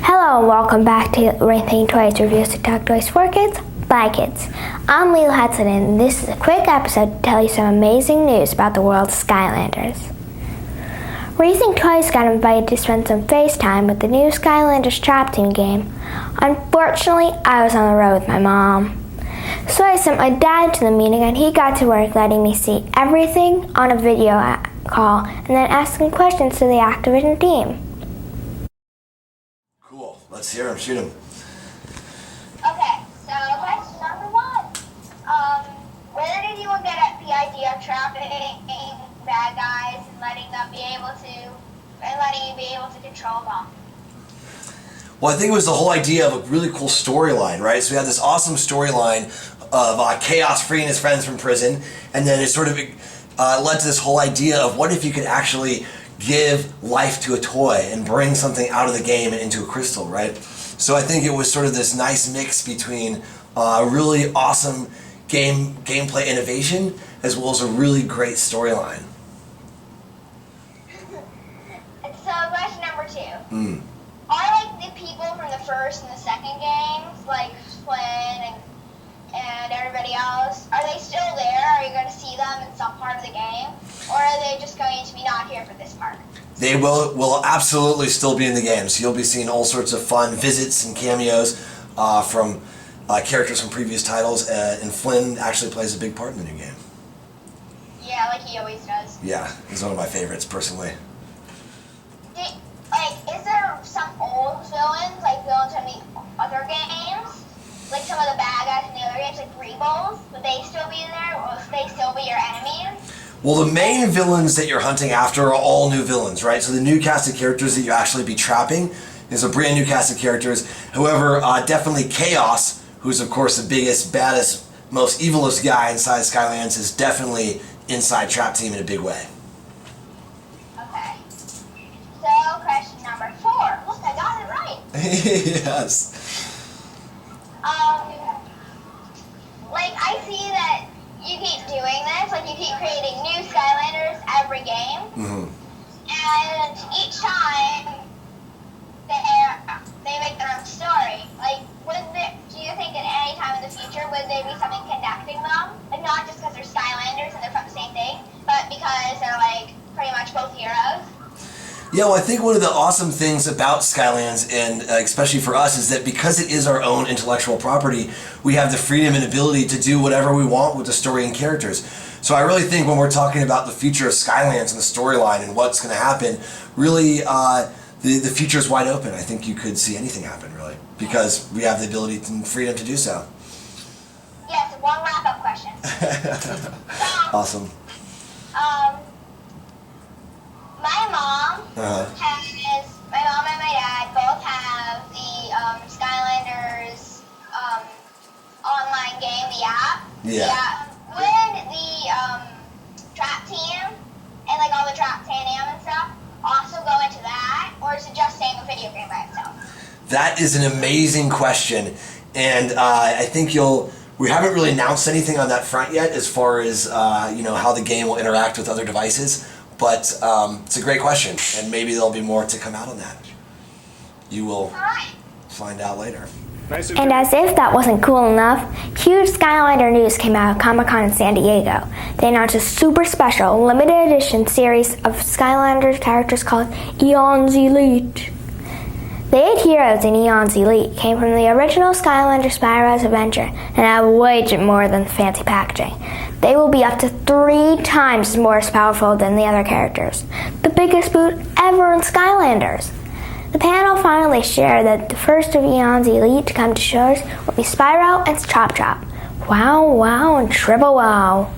Hello and welcome back to RethinkTOYS reviews to talk toys for kids, by kids. I'm Leila Hudson and this is a quick episode to tell you some amazing news about the world of Skylanders. RethinkTOYS got invited to spend some FaceTime with the new Skylanders Trap Team game. Unfortunately, I was on the road with my mom. So I sent my dad to the meeting and he got to work letting me see everything on a video call and then asking questions to the Activision team. Cool. Let's hear him. Shoot him. Okay, so question number one. Where did you get the idea of trapping bad guys and letting you be able to control them? Well, I think it was the whole idea of a really cool storyline, right? So we had this awesome storyline of Chaos freeing his friends from prison, and then it sort of led to this whole idea of what if you could actually give life to a toy and bring something out of the game and into a crystal, right? So I think it was sort of this nice mix between really awesome gameplay innovation as well as a really great storyline. So question number two. Are the people from the first and the second games, like Flynn and everybody else, are they still there? Are you going to see them in some part of the game? Or are they just going to be not here for this part? They will absolutely still be in the game. So you'll be seeing all sorts of fun visits and cameos from characters from previous titles. And Flynn actually plays a big part in the new game. Yeah, like he always does. Yeah, he's one of my favorites personally. Is there some old villains, like villains from the other games? Like some of the bad guys in the other games, like Rebels? Would they still be in there, or would they still be your enemies? Well, the main villains that you're hunting after are all new villains, right? So the new cast of characters that you actually be trapping is a brand new cast of characters. However, definitely Chaos, who's of course the biggest, baddest, most evilest guy inside Skylands, is definitely inside Trap Team in a big way. Okay. So, question number 4. Look, I got it right. Yes. I see that you keep doing this, you keep creating new Skylanders every game. And each time they make their own story. Do you think at any time in the future would there be something connecting them? Not just because they're Skylanders and they're from the same thing, but because they're pretty much both heroes? Yeah, well, I think one of the awesome things about Skylands, and especially for us, is that because it is our own intellectual property, we have the freedom and ability to do whatever we want with the story and characters. So I really think when we're talking about the future of Skylands and the storyline and what's going to happen, really the future is wide open. I think you could see anything happen, really, because we have the ability and freedom to do so. Yes, one wrap-up question. Awesome. My mom and my dad both have the Skylanders online game, the app. Yeah. Would the Trap Team and all the Trap Tanium and stuff also go into that, or is it just staying a video game by itself? That is an amazing question, and I think we haven't really announced anything on that front yet as far as how the game will interact with other devices. But it's a great question, and maybe there'll be more to come out on that. You will find out later. And as if that wasn't cool enough, huge Skylander news came out of ComicCon in San Diego. They announced a super special, limited edition series of Skylanders characters called Eon's Elite. The 8 heroes in Eon's Elite came from the original Skylanders Spyro's Adventure and have way more than fancy packaging. They will be up to 3 times more powerful than the other characters. The biggest boot ever in Skylanders. The panel finally shared that the first of Eon's Elite to come to shores will be Spyro and Chop Chop. Wow, wow, and triple wow.